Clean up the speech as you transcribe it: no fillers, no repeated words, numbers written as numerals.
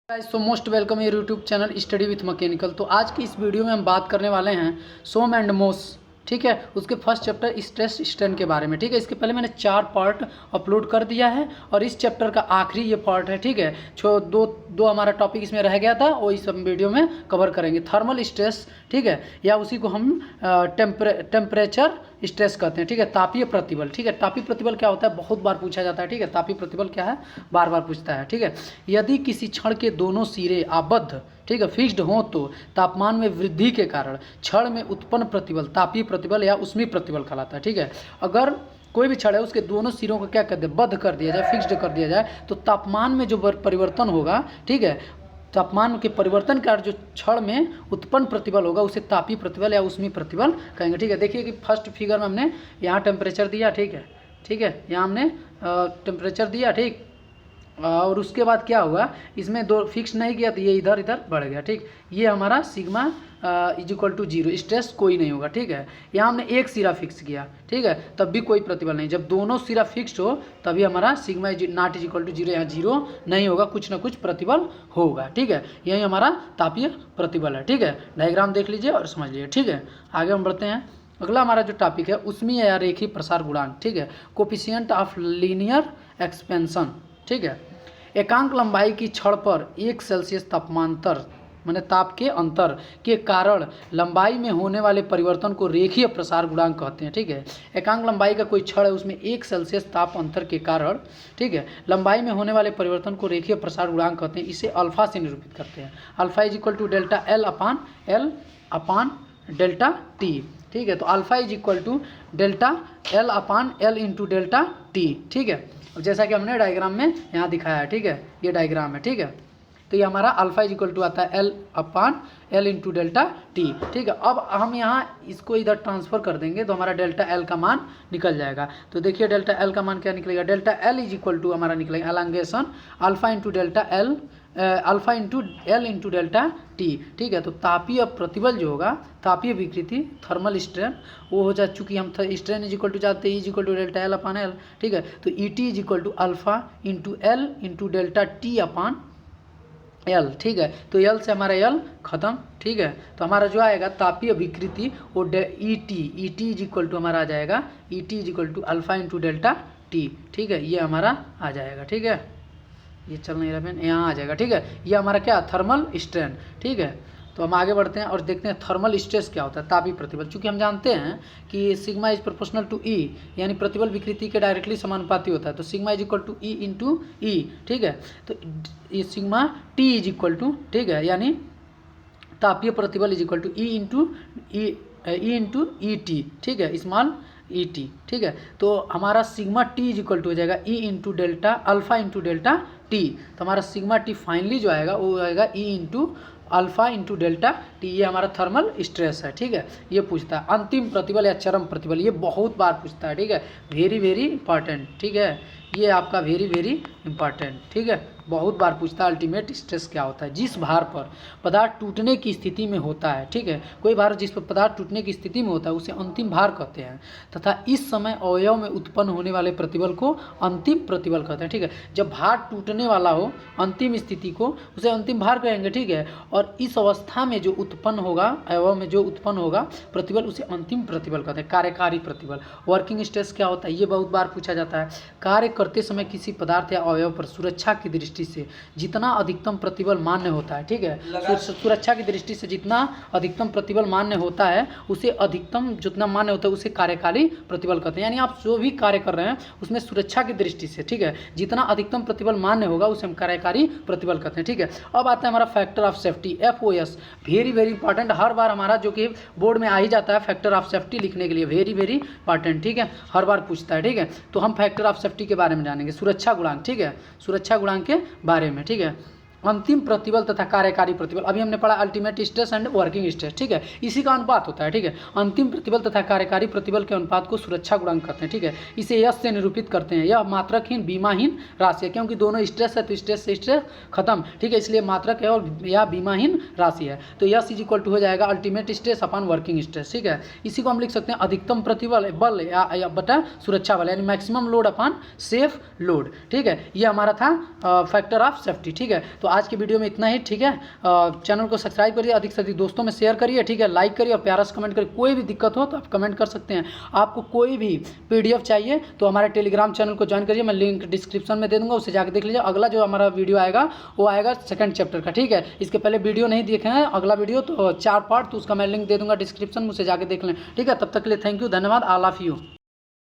So most welcome your YouTube channel study with mechanical. तो आज की इस वीडियो में हम बात करने वाले हैं सोम एंड मोस, ठीक है, उसके फर्स्ट चैप्टर स्ट्रेस स्ट्रेन के बारे में। ठीक है, इसके पहले मैंने 4 पार्ट अपलोड कर दिया है और इस चैप्टर का आखिरी ये पार्ट है। ठीक है, जो दो हमारा टॉपिक इसमें रह गया था वो इस वीडियो में कवर करेंगे। थर्मल स्ट्रेस, ठीक है, या उसी को हम टेम्परेचर स्ट्रेस कहते हैं। ठीक है, तापीय प्रतिबल। ठीक है, तापीय प्रतिबल क्या होता है, बहुत बार पूछा जाता है। ठीक है, तापीय प्रतिबल क्या है, बार बार पूछता है। ठीक है, यदि किसी क्षण के दोनों सिरे आबद्ध, ठीक है, फिक्स्ड हो तो तापमान में वृद्धि के कारण क्षण में उत्पन्न प्रतिबल तापीय प्रतिबल या ऊष्मीय प्रतिबल कहलाता है। ठीक है, अगर कोई भी क्षण है उसके दोनों सिरों को क्या कर दे, बद्ध कर दिया जाए, फिक्स्ड कर दिया जाए, तो तापमान में जो परिवर्तन होगा, ठीक है, तापमान के परिवर्तन के कारण जो क्षण में उत्पन्न प्रतिबल होगा उसे तापीय प्रतिबल या ऊष्मीय प्रतिबल कहेंगे। ठीक है, देखिए कि फर्स्ट फिगर में हमने यहाँ टेम्परेचर दिया, ठीक है, यहाँ हमने टेम्परेचर दिया, ठीक, और उसके बाद क्या हुआ, इसमें दो फिक्स नहीं किया तो ये इधर इधर बढ़ गया। ठीक, ये हमारा sigma is equal to 0, stress कोई नहीं होगा। ठीक है, यहाँ हमने एक सिरा फिक्स किया, ठीक है, तब भी कोई प्रतिबल नहीं। जब दोनों सिरा फिक्स्ड हो तभी हमारा sigma not is equal to 0, यहाँ 0 नहीं होगा, कुछ ना कुछ प्रतिबल होगा। ठीक है, यही हमारा तापीय प्रतिबल है। ठीक है, डायग्राम देख लीजिए और समझ लीजिए। ठीक है, आगे हम बढ़ते हैं। अगला हमारा जो टॉपिक है ऊष्मीय या रेखीय प्रसार गुणांक। ठीक है, कोफिशिएंट ऑफ लीनियर एक्सपेंशन। ठीक है, एकांक लंबाई की क्षण पर 1 सेल्सियस तापमांतर माने ताप के अंतर के कारण लंबाई में होने वाले परिवर्तन को रेखीय प्रसार गुणांक कहते हैं। ठीक है, एकांक लंबाई का कोई क्षण है उसमें 1 सेल्सियस ताप अंतर के कारण, ठीक है, लंबाई में होने वाले परिवर्तन को रेखीय प्रसार गुणांक कहते हैं। इसे अल्फा से निरूपित करते हैं। Alpha is equal to delta L upon delta T. ठीक है, तो alpha is equal to delta L upon L into delta T. ठीक है, जैसा कि हमने डायग्राम में यहाँ दिखाया है। ठीक है, ये डायग्राम है। ठीक है, तो ये हमारा अल्फा इज इक्वल टू आता है L upon L into delta T. ठीक है, अब हम यहाँ इसको इधर ट्रांसफर कर देंगे तो हमारा डेल्टा एल का मान निकल जाएगा। तो देखिए डेल्टा एल का मान क्या निकलेगा, delta L is equal to हमारा निकलेगा elongation alpha into delta L alpha into L into delta T. ठीक है, तो तापीय प्रतिबल जो होगा, तापीय विकृति, थर्मल स्ट्रेन, वो हो जा, चूँकि हम स्ट्रेन इज इक्वल टू जाते हैं is equal to delta L upon L. ठीक है, तो E T is equal to alpha into L into delta T upon L. ठीक है, तो एल से हमारा एल खत्म। ठीक है, तो हमारा जो आएगा तापीय विकृति वो E T is equal to हमारा आ जाएगा E T is equal to alpha into delta T. ठीक है, ये हमारा आ जाएगा। ठीक है, ये चल नहीं रहा है, यहाँ आ जाएगा। ठीक है, ये हमारा क्या, थर्मल स्ट्रेन। ठीक है, तो हम आगे बढ़ते हैं और देखते हैं थर्मल स्ट्रेस क्या होता है, तापीय प्रतिबल। चूँकि हम जानते हैं कि sigma is proportional to E, यानी प्रतिबल विकृति के डायरेक्टली समानुपाती होता है, तो sigma is equal to E into E. ठीक है, तो ये sigma T is equal to, ठीक है, यानी तापीय प्रतिबल is equal to E into E T. ठीक है, स्मॉल ई टी। ठीक है, तो हमारा sigma T is equal to हो जाएगा E into delta alpha into delta T. तो हमारा सिग्मा टी फाइनली जो आएगा वो आएगा E into alpha into delta T. ये हमारा थर्मल स्ट्रेस है। ठीक है, ये पूछता है अंतिम प्रतिबल या चरम प्रतिबल, ये बहुत बार पूछता है। ठीक है, वेरी वेरी इंपॉर्टेंट। ठीक है, ये आपका वेरी वेरी इंपॉर्टेंट। ठीक है, बहुत बार पूछता है अल्टीमेट स्ट्रेस क्या होता है, जिस भार पर पदार्थ टूटने की स्थिति में होता है। ठीक है, कोई भार जिस पर पदार्थ टूटने की स्थिति में होता है उसे अंतिम भार कहते हैं, तथा इस समय अवयव में उत्पन्न होने वाले प्रतिबल को अंतिम प्रतिबल कहते हैं। ठीक है, जब भार टूटने वाला हो अंतिम स्थिति को उसे अंतिम भार कहेंगे। ठीक है, और इस अवस्था में जो उत्पन्न होगा, अवयव में जो उत्पन्न होगा प्रतिबल उसे अंतिम प्रतिबल कहते हैं, कार्यकारी प्रतिबल। वर्किंग स्ट्रेस क्या होता है, ये बहुत बार पूछा जाता है। कार्य करते समय किसी पदार्थ या अवयव पर सुरक्षा की दृष्टि से जितना अधिकतम प्रतिबल मान्य होता है, ठीक है, सुरक्षा की दृष्टि से जितना अधिकतम प्रतिबल मान्य होता है उसे अधिकतम जितना मान्य होता है उसे कार्यकारी प्रतिबल कहते हैं। यानी आप जो भी कार्य कर रहे हैं उसमें सुरक्षा की दृष्टि से, ठीक है, जितना अधिकतम प्रतिबल मान्य होगा उसे हम कार्यकारी प्रतिबल कहते हैं। ठीक है, अब आता है हमारा factor of safety, FOS, very very important. हर बार हमारा जो कि बोर्ड में आ ही जाता है फैक्टर ऑफ सेफ्टी लिखने के लिए, वेरी वेरी इंपॉर्टेंट। ठीक है, हर बार पूछता है। ठीक है, तो हम फैक्टर ऑफ सेफ्टी के बारे में जानेंगे, सुरक्षा गुणांक। ठीक है, सुरक्षा गुणांक के बारे में। ठीक है, अंतिम प्रतिबल तथा कार्यकारी प्रतिबल, अभी हमने पढ़ा ultimate stress and working stress. ठीक है, इसी का अनुपात होता है। ठीक है, अंतिम प्रतिबल तथा कार्यकारी प्रतिबल के अनुपात को सुरक्षा गुणांक कहते हैं। ठीक है, इसे यश से निरूपित करते हैं। यह मात्रकहीन बीमाहीन राशि है, क्योंकि दोनों स्ट्रेस है तो स्ट्रेस से स्ट्रेस खत्म। ठीक है, इसलिए मात्रक है और यह बीमाहीन राशि है। तो यश इज इक्वल टू हो जाएगा ultimate stress upon working stress. ठीक है, इसी को हम लिख सकते हैं अधिकतम प्रतिबल बल या बटा सुरक्षा बल, यानी maximum load upon safe load. ठीक है, ये हमारा था फैक्टर ऑफ सेफ्टी। ठीक है, तो तो आज की वीडियो में इतना ही, ठीक है। चैनल को सब्सक्राइब करिए, अधिक से अधिक दोस्तों में शेयर करिए, ठीक है। लाइक करिए और प्यारा सा कमेंट करिए। कोई भी दिक्कत हो तो आप कमेंट कर सकते हैं। आपको कोई भी PDF चाहिए तो हमारे टेलीग्राम चैनल को ज्वाइन करिए, मैं लिंक डिस्क्रिप्शन में दे दूँगा, उससे जाकर देख लीजिए। अगला जो हमारा वीडियो आएगा वो आएगा 2nd चैप्टर का, ठीक है। इसके पहले वीडियो नहीं देखे हैं, अगला वीडियो तो 4 पार्ट, तो उसका मैं लिंक दे दूँगा डिस्क्रिप्शन में, उससे जाकर देख लें, ठीक है। तब तक के लिए थैंक यू, धन्यवाद, आई लव यू।